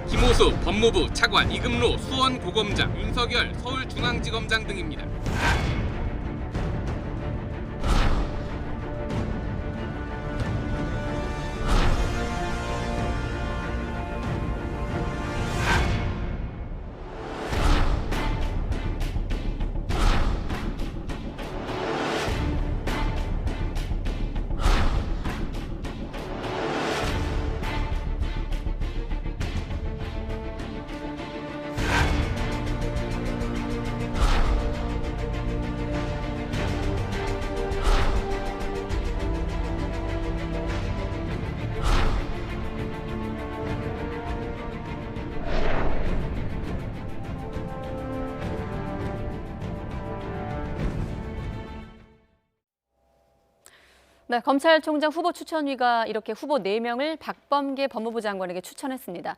김호수 법무부 차관, 이금로 수원고검장, 윤석열 서울중앙지검장 등입니다. 네, 검찰총장 후보 추천위가 이렇게 후보 4명을 박범계 법무부 장관에게 추천했습니다.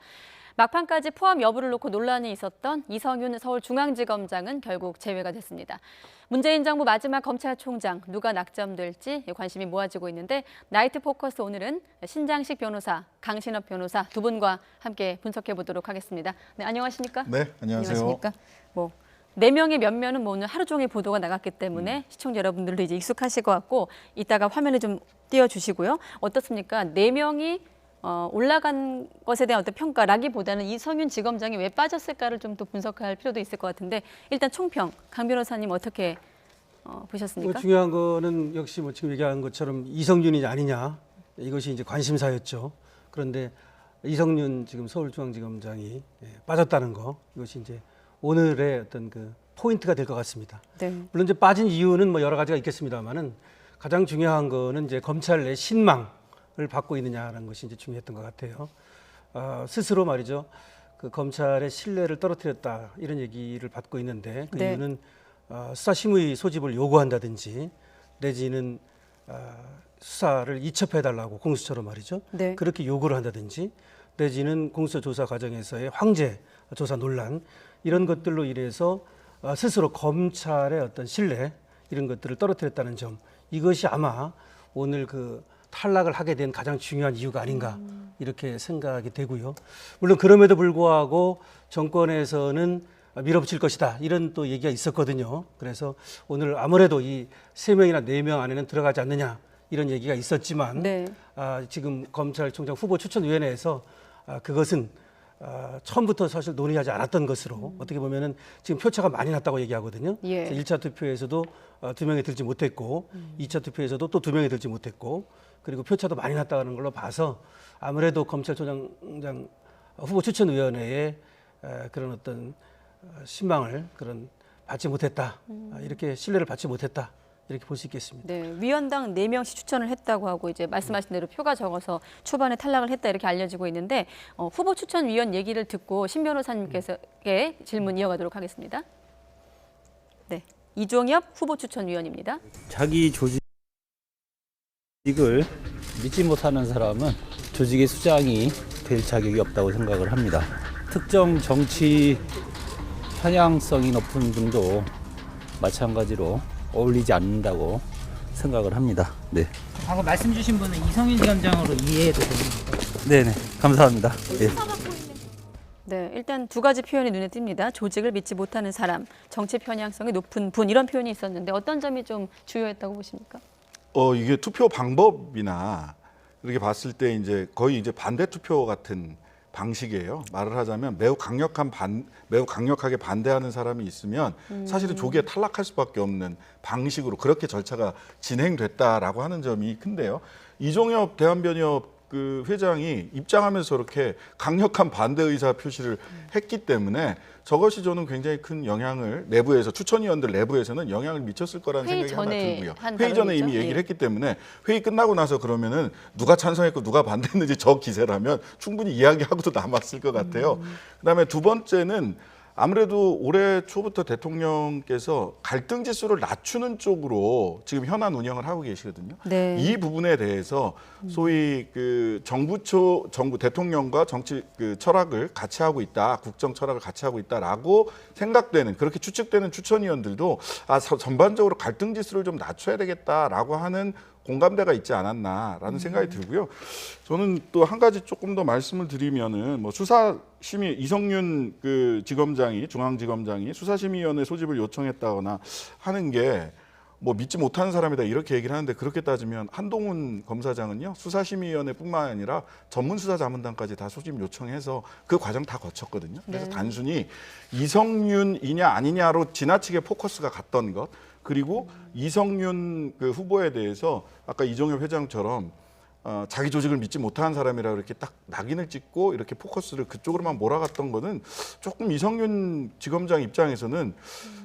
막판까지 포함 여부를 놓고 논란이 있었던 이성윤 서울중앙지검장은 결국 제외가 됐습니다. 문재인 정부 마지막 검찰총장 누가 낙점될지 관심이 모아지고 있는데 나이트 포커스 오늘은 신장식 변호사, 강신업 변호사 두 분과 함께 분석해 보도록 하겠습니다. 네, 안녕하십니까? 네, 안녕하세요. 안녕하십니까? 4명의 면면은 오늘 하루 종일 보도가 나갔기 때문에 시청자 여러분들도 이제 익숙하실 것 같고 이따가 화면을 좀 띄워주시고요. 어떻습니까? 4명이 올라간 것에 대한 어떤 평가라기보다는 이성윤 지검장이 왜 빠졌을까를 좀 더 분석할 필요도 있을 것 같은데 일단 총평, 강 변호사님 어떻게 보셨습니까? 중요한 거는 역시 지금 얘기한 것처럼 이성윤이냐 아니냐 이것이 이제 관심사였죠. 그런데 이성윤 지금 서울중앙지검장이 빠졌다는 거 이것이 이제 오늘의 어떤 그 포인트가 될 것 같습니다. 네. 물론 이제 빠진 이유는 여러 가지가 있겠습니다만은 가장 중요한 거는 이제 검찰 내 신망을 받고 있느냐라는 것이 이제 중요했던 것 같아요. 스스로 말이죠. 그 검찰의 신뢰를 떨어뜨렸다 이런 얘기를 받고 있는데 그 네. 이유는 수사심의 소집을 요구한다든지 내지는 수사를 이첩해달라고 공수처로 말이죠. 네. 그렇게 요구를 한다든지 내지는 공수처 조사 과정에서의 황제 조사 논란 이런 것들로 인해서 스스로 검찰의 어떤 신뢰 이런 것들을 떨어뜨렸다는 점 이것이 아마 오늘 그 탈락을 하게 된 가장 중요한 이유가 아닌가 이렇게 생각이 되고요. 물론 그럼에도 불구하고 정권에서는 밀어붙일 것이다 이런 또 얘기가 있었거든요. 그래서 오늘 아무래도 이 3명이나 4명 안에는 들어가지 않느냐 이런 얘기가 있었지만 네. 지금 검찰총장 후보 추천위원회에서 그것은 처음부터 사실 논의하지 않았던 것으로 어떻게 보면은 지금 표차가 많이 났다고 얘기하거든요. 예. 1차 투표에서도 2명이 들지 못했고 2차 투표에서도 또 2명이 들지 못했고 그리고 표차도 많이 났다는 걸로 봐서 아무래도 검찰총장 후보 추천위원회의 그런 어떤 신망을 받지 못했다. 이렇게 신뢰를 받지 못했다. 이렇게 볼 수 있겠습니다. 네, 위원당 4명씩 추천을 했다고 하고 이제 말씀하신 대로 표가 적어서 초반에 탈락을 했다 이렇게 알려지고 있는데 후보 추천위원 얘기를 듣고 신 변호사님께서의 질문 이어가도록 하겠습니다. 네, 이종엽 후보 추천위원입니다. 자기 조직을 믿지 못하는 사람은 조직의 수장이 될 자격이 없다고 생각을 합니다. 특정 정치 편향성이 높은 분도 마찬가지로 어울리지 않는다고 생각을 합니다. 네. 방금 말씀 주신 분은 이성윤 위원장으로 이해해도 됩니까? 네네. 감사합니다. 네. 네, 일단 두 가지 표현이 눈에 띕니다. 조직을 믿지 못하는 사람, 정치 편향성이 높은 분 이런 표현이 있었는데 어떤 점이 좀 주요했다고 보십니까? 이게 투표 방법이나 이렇게 봤을 때 이제 거의 이제 반대 투표 같은 방식이에요. 말을 하자면 매우 강력하게 반대하는 사람이 있으면 사실은 조기에 탈락할 수밖에 없는 방식으로 그렇게 절차가 진행됐다라고 하는 점이 큰데요. 이종엽 대한변협 그 회장이 입장하면서 이렇게 강력한 반대 의사 표시를 했기 때문에 저것이 저는 굉장히 큰 영향을 내부에서 추천위원들 내부에서는 영향을 미쳤을 거라는 생각이 하나 들고요. 회의 전에 이미 얘기를 했기 때문에 회의 끝나고 나서 그러면은 누가 찬성했고 누가 반대했는지 저 기세라면 충분히 이야기하고도 남았을 것 같아요. 그다음에 두 번째는 아무래도 올해 초부터 대통령께서 갈등 지수를 낮추는 쪽으로 지금 현안 운영을 하고 계시거든요. 네. 이 부분에 대해서 소위 그 정부 대통령과 정치 그 철학을 같이 하고 있다, 국정 철학을 같이 하고 있다라고 생각되는 그렇게 추측되는 추천위원들도 전반적으로 갈등 지수를 좀 낮춰야 되겠다라고 하는 공감대가 있지 않았나라는 생각이 들고요. 저는 또 한 가지 조금 더 말씀을 드리면은 뭐 수사심의 이성윤 그 지검장이 중앙지검장이 수사심의위원회 소집을 요청했다거나 하는 게 뭐 믿지 못하는 사람이다 이렇게 얘기를 하는데 그렇게 따지면 한동훈 검사장은요 수사심의위원회뿐만 아니라 전문수사자문단까지 다 소집 요청해서 그 과정 다 거쳤거든요. 그래서 네. 단순히 이성윤이냐 아니냐로 지나치게 포커스가 갔던 것 그리고 이성윤 그 후보에 대해서 아까 이종엽 회장처럼 자기 조직을 믿지 못하는 사람이라 이렇게 딱 낙인을 찍고 이렇게 포커스를 그쪽으로만 몰아갔던 거는 조금 이성윤 지검장 입장에서는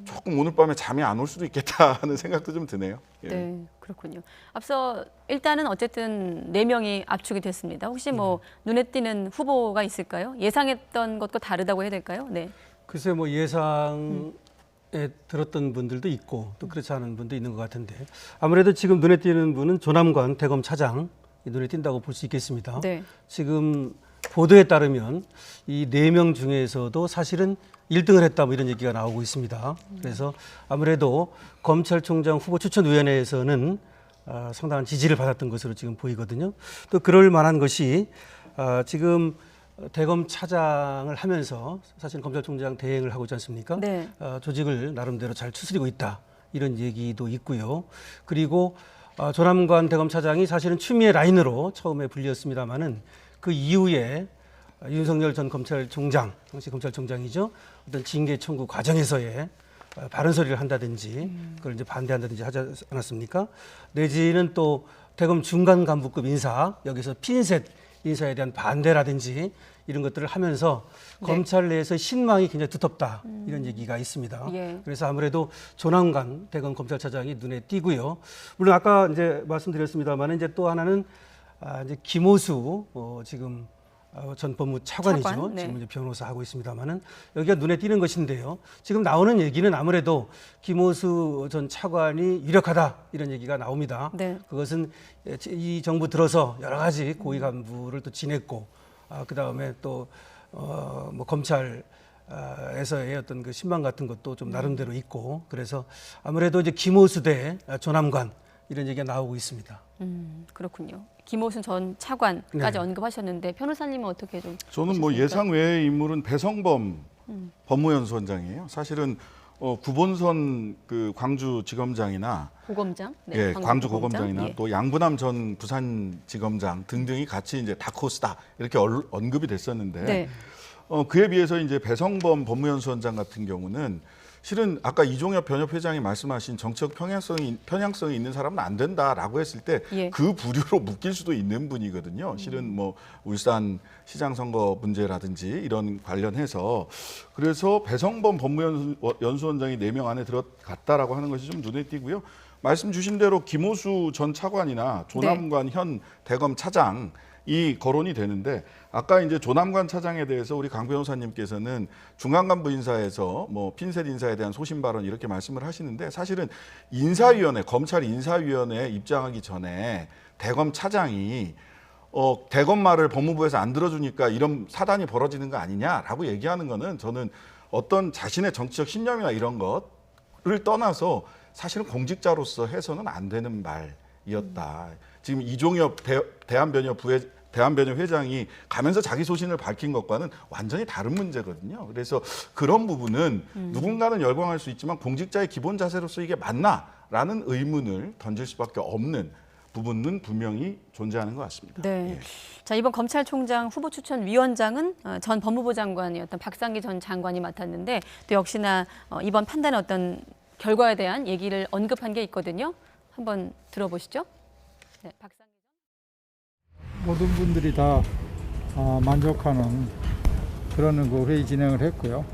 조금 오늘 밤에 잠이 안 올 수도 있겠다 하는 생각도 좀 드네요. 예. 네, 그렇군요. 앞서 일단은 어쨌든 4명이 압축이 됐습니다. 혹시 뭐 눈에 띄는 후보가 있을까요? 예상했던 것과 다르다고 해야 될까요? 네. 글쎄 뭐 예상에 들었던 분들도 있고 또 그렇지 않은 분도 있는 것 같은데 아무래도 지금 눈에 띄는 분은 조남관 대검 차장 눈에 띈다고 볼 수 있겠습니다. 네. 지금 보도에 따르면 이 4명 중에서도 사실은 1등을 했다 뭐 이런 얘기가 나오고 있습니다. 그래서 아무래도 검찰총장 후보 추천위원회에서는 상당한 지지를 받았던 것으로 지금 보이거든요. 또 그럴 만한 것이 지금 대검 차장을 하면서 사실 검찰총장 대행을 하고 있지 않습니까? 네. 조직을 나름대로 잘 추스리고 있다 이런 얘기도 있고요. 그리고 조남관 대검 차장이 사실은 추미애 라인으로 처음에 불렸습니다마는 그 이후에 윤석열 전 검찰총장, 당시 검찰총장이죠. 어떤 징계 청구 과정에서의 바른 소리를 한다든지 그걸 이제 반대한다든지 하지 않았습니까? 내지는 또 대검 중간 간부급 인사, 여기서 핀셋 인사에 대한 반대라든지 이런 것들을 하면서 네. 검찰 내에서 신망이 굉장히 두텁다 이런 얘기가 있습니다. 예. 그래서 아무래도 조남관 대검 검찰차장이 눈에 띄고요. 물론 아까 이제 말씀드렸습니다만 이제 또 하나는 이제 김호수 지금 전 법무차관이죠. 차관, 네. 지금 이제 변호사 하고 있습니다만은 여기가 눈에 띄는 것인데요. 지금 나오는 얘기는 아무래도 김호수 전 차관이 유력하다 이런 얘기가 나옵니다. 네. 그것은 이 정부 들어서 여러 가지 고위 간부를 또 지냈고 그 다음에 또 뭐 검찰에서의 어떤 그 신망 같은 것도 좀 나름대로 있고 그래서 아무래도 이제 김호수 대 조남관 이런 얘기가 나오고 있습니다. 그렇군요. 김호순 전 차관까지 네. 언급하셨는데 변호사님은 어떻게 좀 저는 뭐 보셨습니까? 예상 외의 인물은 배성범 법무연수원장이에요. 사실은 구본선 그 광주지검장이나 고검장, 네, 예, 광주 고검장이나 예. 또 양부남 전 부산지검장 등등이 같이 이제 다크호스다 이렇게 언급이 됐었는데 네. 그에 비해서 이제 배성범 법무연수원장 같은 경우는 실은 아까 이종엽 변협회장이 말씀하신 정치적 편향성이 있는 사람은 안 된다라고 했을 때 예. 그 부류로 묶일 수도 있는 분이거든요. 실은 뭐 울산 시장 선거 문제라든지 이런 관련해서 그래서 배성범 법무연수원장이 4명 안에 들어갔다라고 하는 것이 좀 눈에 띄고요. 말씀 주신 대로 김호수 전 차관이나 조남관 현 대검 차장 이 거론이 되는데 아까 이제 조남관 차장에 대해서 우리 강 변호사님께서는 중앙간부 인사에서 뭐 핀셋 인사에 대한 소신 발언 이렇게 말씀을 하시는데 사실은 인사위원회 검찰 인사위원회에 입장하기 전에 대검 차장이 대검 말을 법무부에서 안 들어주니까 이런 사단이 벌어지는 거 아니냐라고 얘기하는 거는 저는 어떤 자신의 정치적 신념이나 이런 것을 떠나서 사실은 공직자로서 해서는 안 되는 말이었다. 지금 이종엽 대한변협 회장이 가면서 자기 소신을 밝힌 것과는 완전히 다른 문제거든요. 그래서 그런 부분은 누군가는 열광할 수 있지만 공직자의 기본 자세로서 이게 맞나라는 의문을 던질 수밖에 없는 부분은 분명히 존재하는 것 같습니다. 네. 예. 자, 이번 검찰총장 후보 추천 위원장은 전 법무부 장관이었던 박상기 전 장관이 맡았는데 또 역시나 이번 판단의 어떤 결과에 대한 얘기를 언급한 게 있거든요. 한번 들어보시죠. 네, 박상기 모든 분들이 다 만족하는 그런 그 회의 진행을 했고요.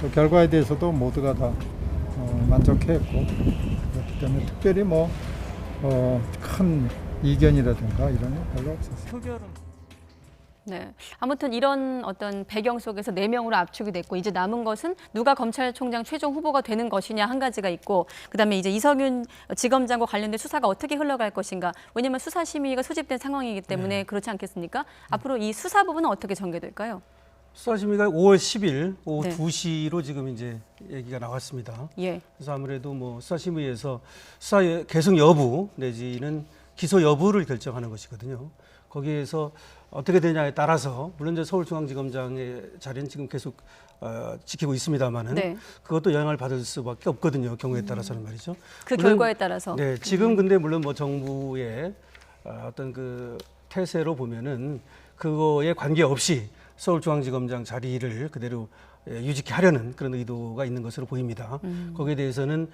또 결과에 대해서도 모두가 다 만족했고 그렇기 때문에 특별히 뭐 큰 이견이라든가 이런 게 별로 없었어요. 네. 아무튼 이런 어떤 배경 속에서 4명으로 압축이 됐고 이제 남은 것은 누가 검찰총장 최종 후보가 되는 것이냐 한 가지가 있고 그다음에 이제 이성윤 지검장과 관련된 수사가 어떻게 흘러갈 것인가. 왜냐하면 수사심의가 소집된 상황이기 때문에 그렇지 않겠습니까? 앞으로 이 수사 부분은 어떻게 전개될까요? 수사심의가 5월 10일 오후 네. 2시로 지금 이제 얘기가 나왔습니다. 예. 그래서 아무래도 뭐 수사심의에서 수사 계속 여부 내지는 기소 여부를 결정하는 것이거든요. 거기에서 어떻게 되냐에 따라서 물론 이제 서울중앙지검장의 자리는 지금 계속 지키고 있습니다만은 네. 그것도 영향을 받을 수밖에 없거든요. 경우에 따라서는 말이죠. 그 물론, 결과에 따라서. 네, 지금 근데 물론 뭐 정부의 어떤 그 태세로 보면은 그거에 관계없이 서울중앙지검장 자리를 그대로 유지케 하려는 그런 의도가 있는 것으로 보입니다. 거기에 대해서는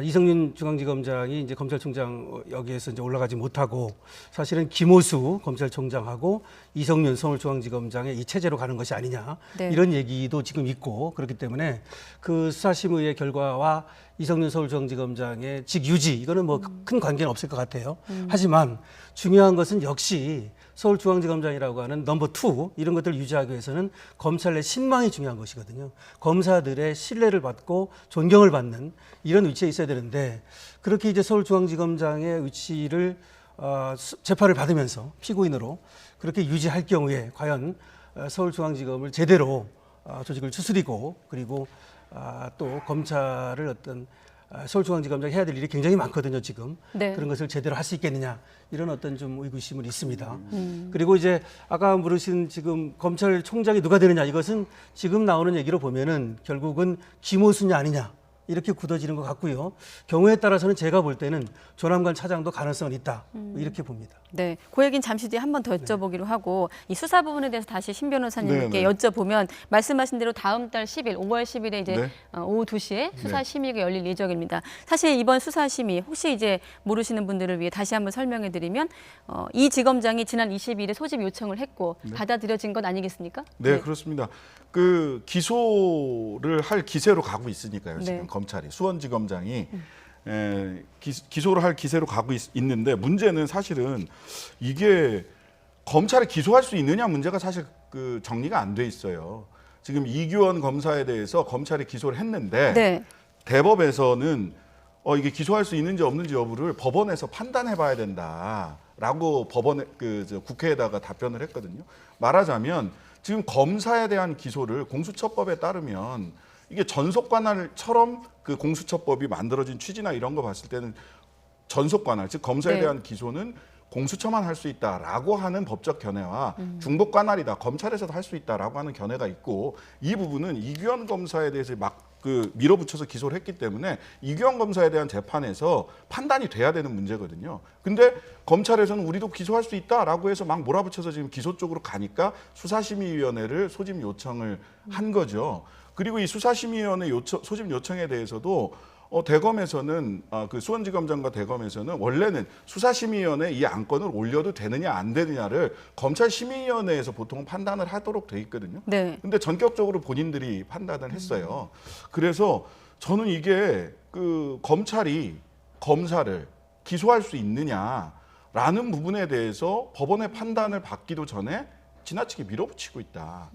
이성윤 중앙지검장이 이제 검찰총장 여기에서 이제 올라가지 못하고 사실은 김호수 검찰총장하고 이성윤 서울중앙지검장의 이 체제로 가는 것이 아니냐 네. 이런 얘기도 지금 있고 그렇기 때문에 그 수사심의의 결과와 이성윤 서울중앙지검장의 직 유지 이거는 뭐 큰 관계는 없을 것 같아요. 하지만 중요한 것은 역시 서울중앙지검장이라고 하는 넘버 2 이런 것들을 유지하기 위해서는 검찰 내 신망이 중요한 것이거든요. 검사들의 신뢰를 받고 존경을 받는 이런 위치에 있어야 되는데 그렇게 이제 서울중앙지검장의 위치를 재판을 받으면서 피고인으로 그렇게 유지할 경우에 과연 서울중앙지검을 제대로 조직을 추스리고 그리고 또 검찰을 어떤 서울중앙지검장이 해야 될 일이 굉장히 많거든요, 지금. 네. 그런 것을 제대로 할 수 있겠느냐, 이런 어떤 좀 의구심은 있습니다. 그리고 이제 아까 물으신 지금 검찰총장이 누가 되느냐, 이것은 지금 나오는 얘기로 보면은 결국은 김호수냐 아니냐, 이렇게 굳어지는 것 같고요. 경우에 따라서는 제가 볼 때는 조남관 차장도 가능성은 있다, 이렇게 봅니다. 네, 그 얘기는 잠시 뒤에 한 번 더 여쭤보기로 하고 이 수사 부분에 대해서 다시 신 변호사님께 네, 네. 여쭤보면 말씀하신 대로 다음 달 10일, 5월 10일에 이제 네. 오후 2시에 수사 네. 심의가 열릴 예정입니다. 사실 이번 수사 심의 혹시 이제 모르시는 분들을 위해 다시 한번 설명해 드리면 이 지검장이 지난 22일에 소집 요청을 했고 받아들여진 것 아니겠습니까? 네, 그렇습니다. 그 기소를 할 기세로 가고 있으니까요. 지금 네. 검찰이 수원지검장이 기소를 할 기세로 가고 있는데 문제는 사실은 이게 검찰이 기소할 수 있느냐 문제가 사실 그 정리가 안 돼 있어요. 지금 이규원 검사에 대해서 검찰이 기소를 했는데 네. 대법에서는 이게 기소할 수 있는지 없는지 여부를 법원에서 판단해봐야 된다라고 법원에 국회에다가 답변을 했거든요. 말하자면 지금 검사에 대한 기소를 공수처법에 따르면 이게 전속관할처럼 그 공수처법이 만들어진 취지나 이런 거 봤을 때는 전속관할, 즉 검사에 네. 대한 기소는 공수처만 할 수 있다라고 하는 법적 견해와 중복관할이다, 검찰에서도 할 수 있다라고 하는 견해가 있고 이 부분은 이규원 검사에 대해서 막 밀어붙여서 기소를 했기 때문에 이규원 검사에 대한 재판에서 판단이 돼야 되는 문제거든요. 근데 검찰에서는 우리도 기소할 수 있다라고 해서 막 몰아붙여서 지금 기소 쪽으로 가니까 수사심의위원회를 소집 요청을 한 거죠. 그리고 이 수사심의위원회 소집 요청에 대해서도 대검에서는 그 수원지검장과 대검에서는 원래는 수사심의위원회 이 안건을 올려도 되느냐 안 되느냐를 검찰심의위원회에서 보통 판단을 하도록 돼 있거든요. 네. 근데 전격적으로 본인들이 판단을 했어요. 그래서 저는 이게 그 검찰이 검사를 기소할 수 있느냐라는 부분에 대해서 법원의 판단을 받기도 전에 지나치게 밀어붙이고 있다.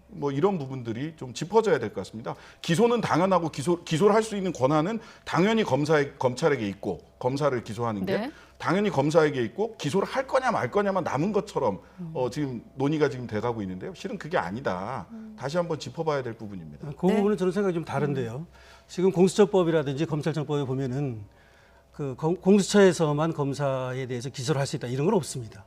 뭐 이런 부분들이 좀 짚어져야 될 것 같습니다. 기소는 당연하고 기소를 할 수 있는 권한은 당연히 검찰에게 있고 검사를 기소하는 게 네. 당연히 검사에게 있고 기소를 할 거냐 말 거냐만 남은 것처럼 지금 논의가 지금 돼가고 있는데요. 실은 그게 아니다. 다시 한번 짚어봐야 될 부분입니다. 그 부분은 저는 생각이 좀 다른데요. 지금 공수처법이라든지 검찰청법에 보면은 그 공수처에서만 검사에 대해서 기소를 할 수 있다 이런 건 없습니다.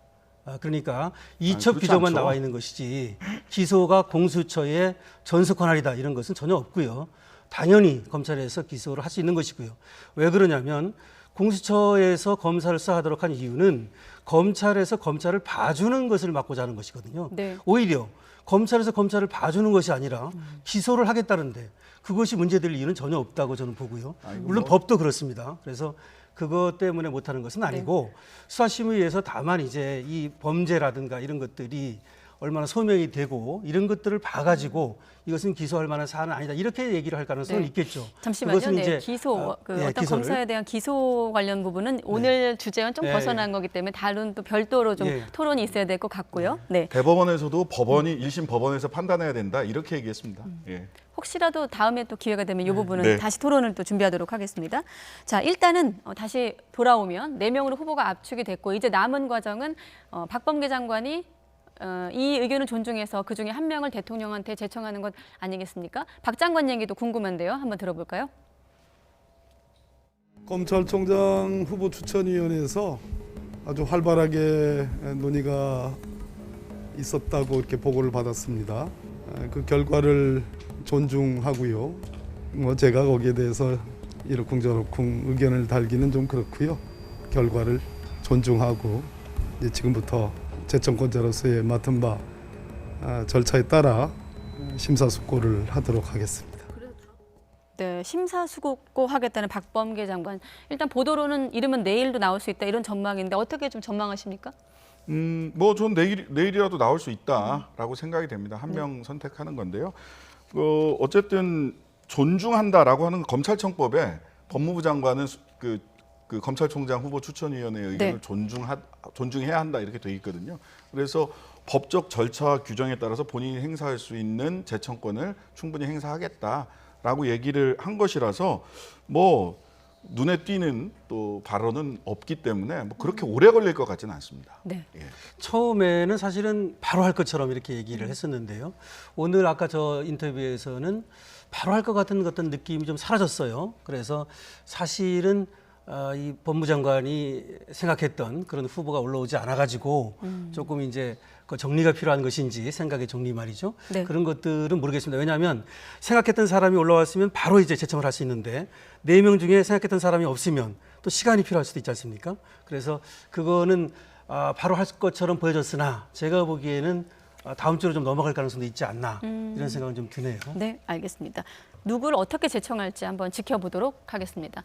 그러니까 이첩 그렇지 규정만 않죠. 나와 있는 것이지 기소가 공수처의 전속 권한이다 이런 것은 전혀 없고요. 당연히 검찰에서 기소를 할 수 있는 것이고요. 왜 그러냐면 공수처에서 검사를 수사하도록 한 이유는 검찰에서 검찰을 봐주는 것을 막고자 하는 것이거든요. 네. 오히려 검찰에서 검찰을 봐주는 것이 아니라 기소를 하겠다는데 그것이 문제될 이유는 전혀 없다고 저는 보고요. 물론 법도 그렇습니다. 그래서 그것 때문에 못하는 것은 아니고 수사심의에서 다만 이제 이 범죄라든가 이런 것들이 얼마나 소명이 되고 이런 것들을 봐가지고 이것은 기소할 만한 사안은 아니다 이렇게 얘기를 할 가능성은 네. 있겠죠. 잠시만요. 그것은 네, 이제, 기소 네, 어떤 기소를. 검사에 대한 기소 관련 부분은 오늘 주제와는 좀 네, 벗어난 거기 때문에 다른 또 별도로 좀 예. 토론이 있어야 될 것 같고요. 네. 대법원에서도 법원이 1심 법원에서 판단해야 된다 이렇게 얘기했습니다. 예. 혹시라도 다음에 또 기회가 되면 이 부분은 네. 다시 토론을 또 준비하도록 하겠습니다. 자, 일단은 다시 돌아오면 4명으로 후보가 압축이 됐고 이제 남은 과정은 박범계 장관이 이 의견을 존중해서 그중에 한 명을 대통령한테 제청하는 것 아니겠습니까? 박 장관 얘기도 궁금한데요. 한번 들어볼까요? 검찰총장 후보 추천위원회에서 아주 활발하게 논의가 있었다고 이렇게 보고를 받았습니다. 그 결과를 존중하고요. 뭐 제가 거기에 대해서 이러쿵저러쿵 의견을 달기는 좀 그렇고요. 결과를 존중하고 이제 지금부터 제청권자로서의 맡은 바 절차에 따라 심사숙고를 하도록 하겠습니다. 네, 심사숙고하겠다는 박범계 장관. 일단 보도로는 이름은 내일도 나올 수 있다 이런 전망인데 어떻게 좀 전망하십니까? 뭐 전 내일이라도 나올 수 있다라고 생각이 됩니다. 한 명 선택하는 건데요. 어쨌든 존중한다라고 하는 검찰청법에 법무부 장관은 그 검찰총장 후보 추천위원회의 의견을 존중해야 한다 이렇게 돼 있거든요. 그래서 법적 절차와 규정에 따라서 본인이 행사할 수 있는 재청권을 충분히 행사하겠다라고 얘기를 한 것이라서 뭐 눈에 띄는 또 발언은 없기 때문에 뭐 그렇게 오래 걸릴 것 같지는 않습니다. 네. 예. 처음에는 사실은 바로 할 것처럼 이렇게 얘기를 했었는데요. 오늘 아까 저 인터뷰에서는 바로 할 것 같은 어떤 느낌이 좀 사라졌어요. 그래서 사실은 이 법무장관이 생각했던 그런 후보가 올라오지 않아가지고 조금 이제 그 정리가 필요한 것인지 생각의 정리 말이죠. 네. 그런 것들은 모르겠습니다. 왜냐하면 생각했던 사람이 올라왔으면 바로 이제 제청을 할 수 있는데 4명 중에 생각했던 사람이 없으면 또 시간이 필요할 수도 있지 않습니까? 그래서 그거는 바로 할 것처럼 보여졌으나 제가 보기에는 다음 주로 좀 넘어갈 가능성도 있지 않나 이런 생각은 좀 드네요. 네, 알겠습니다. 누구를 어떻게 제청할지 한번 지켜보도록 하겠습니다.